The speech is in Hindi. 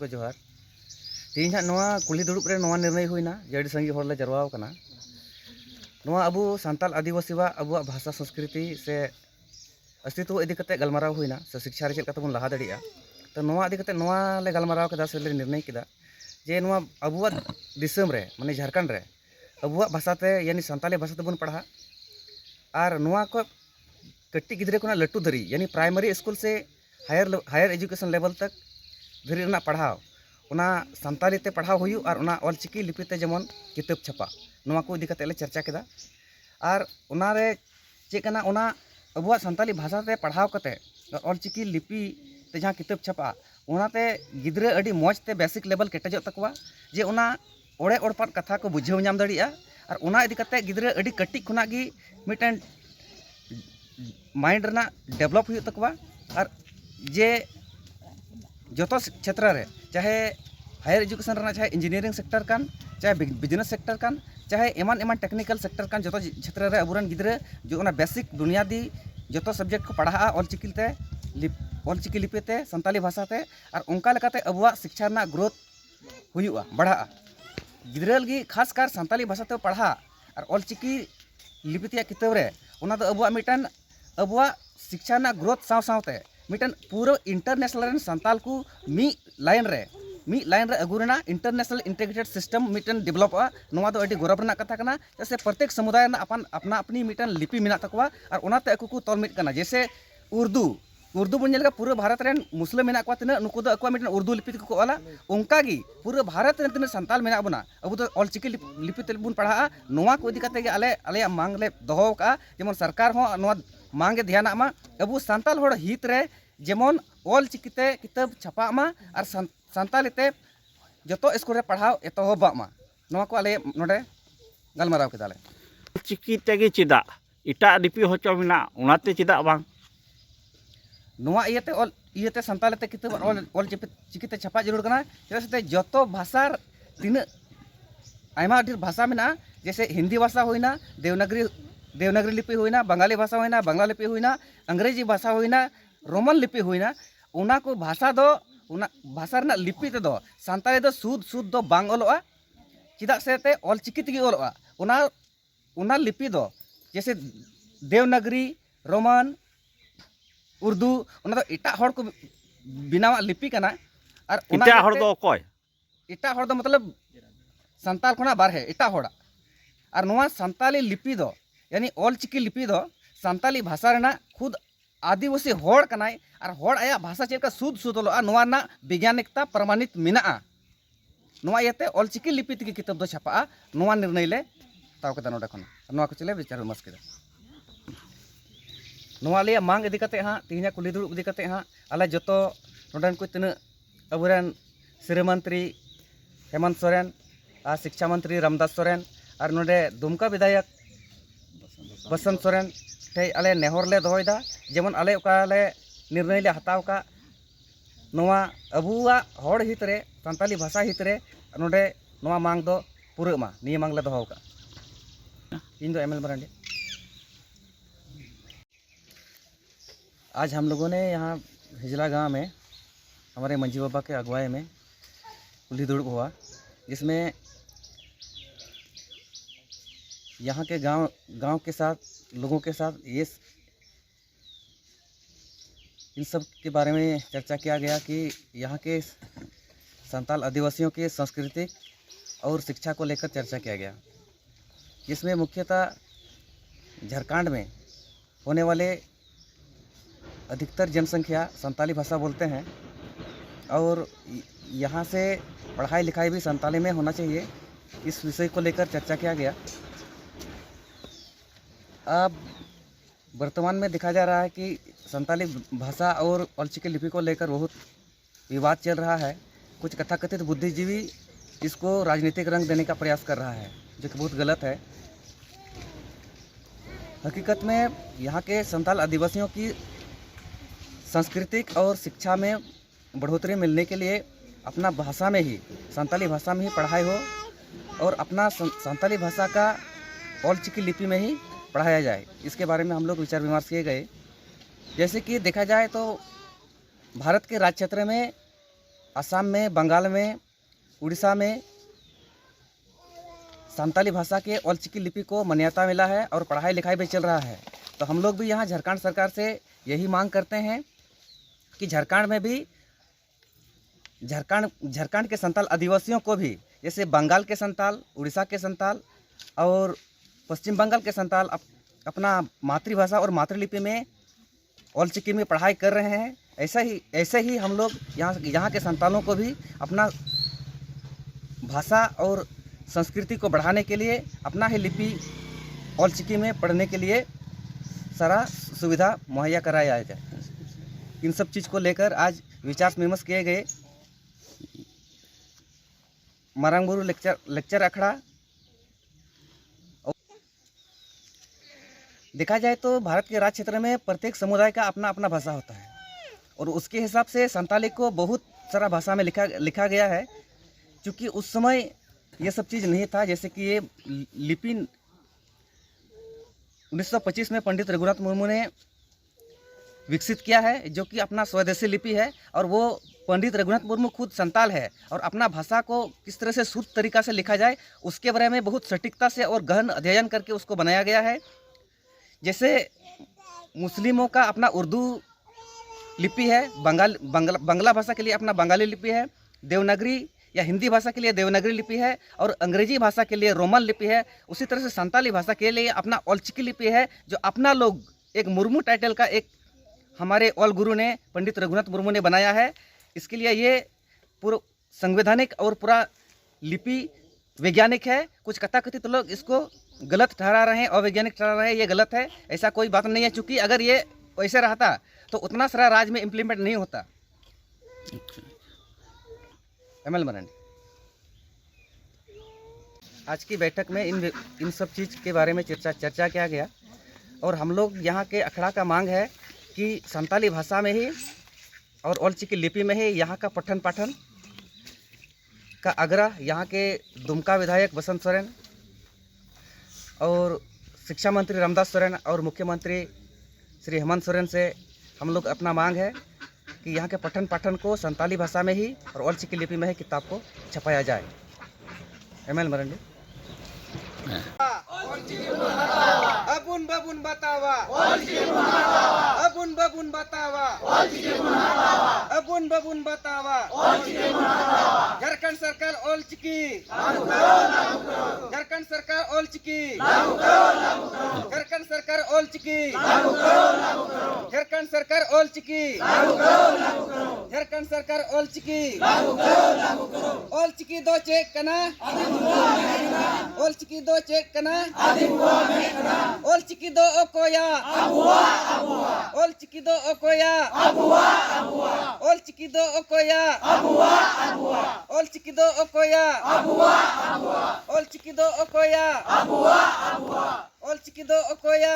को जोहार तीन हाँ कुली दुड़ुब रे नवा निर्णय हुईना जे अड़ी संगी होरले जरवाव कना नवा अबु सांताल आदिवासीवा अबुआ भाषा संस्कृति से अस्तित्व इदी कते गलमाराव हुईना से शिक्षा रे चेक कते बन लहा दड़िया तो नवा इदी कते नवा ले गलमाराव केदा से ले निर्णय केदा जे नवा अबुआ दिसम रे माने झारखंड रे अबुआ भाषाते यानी सांताली भाषाते बन पढ़ा और नवा को कट्टी गिद्रे को लट्टू धरी यानी प्राइमरी स्कूल से हायर एजुकेशन लेवल तक धरी रना पढ़ाव उना सांताली ते पढ़ाव हुई और उना ऑलचिकी लिपि ते जेमन किताब छपा नवा को इदी कते ले चर्चा केदा और उना रे चे कना उना अबुआ सांताली भाषा ते पढ़ाव कते ऑलचिकी लिपि ते जहां किताब छपा उनाते गिद्रे अडी मौज ते बेसिक लेवल केटजो तकवा जे उना ओड़े ओड़पाट कथा को बुझाव नाम दड़िया और उना इदी कते गिद्रे अडी कट्टी खुना गी मिटन माइंड रना डेवलप हुई तकवा और जे जोतो क्षेत्र रे चाहे हायर एजुकेशन रना चाहे इंजीनियरिंग सेक्टर कान चाहे बिजनेस सेक्टर कान चाहे एमान एमान टेक्निकल सेक्टर कान जोतो क्षेत्र रे अबुरन गिद्रे जो उना बेसिक बुनियादी जोतो सब्जेक्ट को पढ़ा ऑलचिकी लिपि ते सांताली भाषा ते और उनका लेकाते अबुआ शिक्षा रना ग्रोथ हुआ बढ़ा गिद्रे लगी खासकर सांताली भाषा ते पढ़ा और ऑलचिकी लिपि ते किताब रे उना दो अबुआ मिटन अबुआ शिक्षा ना ग्रोथ साव सावते मिटन पूरा इंटरनेशनल सांताल को मी लाइन रे अगुरना इंटरनेशनल इंटीग्रेटेड सिस्टम मिटन डेवलप नवा दो अडी गौरव रना कथा कना जैसे प्रत्येक समुदाय ना अपना अपनी मिटन लिपि मिना तकवा और उनाते अकु को तोल मिट कना जैसे उर्दू बन जेलका पूरा भारत रेन मुस्लिम मेना को तना नुकु दो अकवा मिटन उर्दू लिपि को ऑला उनका गी पूरा भारत रेन तना सांताल मेना बना अब तो ऑलचिकी लिपि ते बुन पढ़ा नवा को इदी कते गे आले मांग ले दोहो का जेमन सरकार हो नवा मांगे ध्यान मा अबु सांताल होड़ हित रे जेमन ऑलचिकीते किताब छपा मा और सांताली ते जतो स्कूल रे पढ़ाव एतोहबा मा नवा को आले नोडे गलमाराव केदाले चिकी तेगे चिदा इटा लिपि होचो मिना उनाते चिदा बांग नवा इयते सांताली ते किताब ऑल चिकीते छपा जरूर कना जैसे जतो भाषा तीन आयमा ढेर भाषा मिना जैसे हिंदी भाषा होइना देवनागरी लिपि होइना बंगाली भाषा होइना बांग्ला लिपि होइना अंग्रेजी भाषा होइना रोमन लिपि होइना उना को भाषा दो उना भाषा रना लिपि ते दो सांताली दो शुद्ध दो बांग ओलोआ चिदा से ते ऑलचिकी तेगी ओलोआ उना लिपि दो जैसे देवनागरी रोमन उर्दू उना दो इटा हड़ को बिनावा लिपि कना और इटा हड़ दो कोय इटा हड़ दो मतलब सांताल खना बारहे इटा हड़ा और नवा सांताली लिपि दो यानी ऑलचिकी लिपि दो सांताली भाषा रेना खुद आदिवासी होड़ कनाय और होड़ आया भाषा चेका शुद्ध ओलोआ नवा ना वैज्ञानिकता प्रमाणित मिना नवा इयाते ऑलचिकी लिपि तेगी किताब दो छपा नवा निर्णय ले ताव कता नोडे खन नवा को चले विचार विमर्श केदा नवा ले मांग इदी कते हां तिहिना कुली दुड़ुब इदी कते हां आले जतो नोडन को तना अबुरेन श्री मंत्री हेमंत सोरेन और शिक्षा मंत्री रामदास सोरेन और नोडे दुमका विधायक बसंत सोरेन टे आले नेहर ले दोहयदा जेमन आले ओकाले निर्णय ले हताव का नवा अबुआ होड़ हित रे सांताली भाषा हित रे नोडे नवा मांग दो पूरा मा निये मांग ले दोहो का इन दो एमएल मरांडी। आज हम लोगों ने यहाँ हिजला गांव में हमारे मंजी बाबा के अगुवाई में कुल्ही दुड़ुब हुआ जिसमें यहाँ के गांव के साथ लोगों के साथ ये इन सब के बारे में चर्चा किया गया कि यहाँ के सांताल आदिवासियों की सांस्कृतिक और शिक्षा को लेकर चर्चा किया गया जिसमें मुख्यतः झारखंड में होने वाले अधिकतर जनसंख्या सांताली भाषा बोलते हैं और यहाँ से पढ़ाई लिखाई भी सांताली में होना चाहिए इस विषय को लेकर चर्चा किया गया। अब वर्तमान में देखा जा रहा है कि सांताली भाषा और ऑलचिकी लिपि को लेकर बहुत विवाद चल रहा है। कुछ कथाकथित बुद्धिजीवी इसको राजनीतिक रंग देने का प्रयास कर रहा है जो कि बहुत गलत है। हकीकत में यहाँ के सांताल आदिवासियों की सांस्कृतिक और शिक्षा में बढ़ोतरी मिलने के लिए अपना भाषा में ही सांताली भाषा में ही पढ़ाई हो और अपना सांताली भाषा का ऑलचिकी लिपि में ही पढ़ाया जाए, इसके बारे में हम लोग विचार विमर्श किए गए। जैसे कि देखा जाए तो भारत के राज्य क्षेत्र में असम में, बंगाल में, उड़ीसा में संताली भाषा के ऑलचिकी लिपि को मान्यता मिला है और पढ़ाई लिखाई भी चल रहा है। तो हम लोग भी यहाँ झारखंड सरकार से यही मांग करते हैं कि झारखंड में भी झारखंड के संताल आदिवासियों को भी, जैसे बंगाल के संताल, उड़ीसा के संताल और पश्चिम बंगाल के संताल अपना मातृभाषा और मातृलिपि में ऑलचिकी में पढ़ाई कर रहे हैं, ऐसे ही हम लोग यहाँ के संतालों को भी अपना भाषा और संस्कृति को बढ़ाने के लिए अपना ही लिपि ऑलचिकी में पढ़ने के लिए सारा सुविधा मुहैया कराया जाए। इन सब चीज़ को लेकर आज विचार विमर्श किए गए। मारंगबुरु लेक्चर अखड़ा। देखा जाए तो भारत के राज्य क्षेत्र में प्रत्येक समुदाय का अपना अपना भाषा होता है और उसके हिसाब से संताली को बहुत सारा भाषा में लिखा गया है। क्योंकि उस समय ये सब चीज़ नहीं था, जैसे कि ये लिपि 1925 में पंडित रघुनाथ मुर्मू ने विकसित किया है, जो कि अपना स्वदेशी लिपि है। और वो पंडित रघुनाथ मुर्मू खुद संताल है और अपना भाषा को किस तरह से शुद्ध तरीका से लिखा जाए उसके बारे में बहुत सटीकता से और गहन अध्ययन करके उसको बनाया गया है। जैसे मुस्लिमों का अपना उर्दू लिपि है, बंगला भाषा के लिए अपना बंगाली लिपि है, देवनागरी या हिंदी भाषा के लिए देवनागरी लिपि है और अंग्रेजी भाषा के लिए रोमन लिपि है। उसी तरह से संताली भाषा के लिए अपना ऑलचिकी लिपि है, जो अपना लोग एक मुर्मू टाइटल का एक हमारे ऑल गुरु ने पंडित रघुनाथ मुर्मू ने बनाया है। इसके लिए ये पूरा संवैधानिक और पूरा लिपि वैज्ञानिक है। कुछ कथाकथित लोग इसको गलत ठहरा रहे हैं, अवैज्ञानिक ठहरा रहे हैं, ये गलत है। ऐसा कोई बात नहीं है, क्योंकि अगर ये वैसे रहता तो उतना सारा राज्य में इम्प्लीमेंट नहीं होता। एमएल मरांडी। आज की बैठक में इन सब चीज़ के बारे में चर्चा किया गया और हम लोग यहाँ के अखड़ा का मांग है कि संताली भाषा में ही और ऑलचिकी लिपि में ही यहाँ का पठन पाठन का आग्रह यहाँ के दुमका विधायक बसंत सोरेन और शिक्षा मंत्री रामदास सोरेन और मुख्यमंत्री श्री हेमंत सोरेन से हम लोग अपना मांग है कि यहाँ के पठन पाठन को संताली भाषा में ही और ऑलचिकी लिपि में ही किताब को छपाया जाए। एमएल मरांडी। अबुन बबुन बतावा, अबुन बबुन बतावा, अबुन बबुन बतावा। झारखंड सरकार ऑलचिकी, झारखंड सरकार ऑलचिकी, झारखंड सरकार ऑलचिकी, झारखंड सरकार ऑलचिकी, झारखंड सरकार ऑलचिकी। ऑलचिकी दो चेक कना, ऑलचिकी दो चेक कना, ऑलचिकी दो ओकोया, ऑलचिकी दो ओकोया, ऑलचिकी दो ओकोया, ऑलचिकी दो ओकोया, ऑलचिकी दो ओकोया, ऑलचिकी दो ओकोया।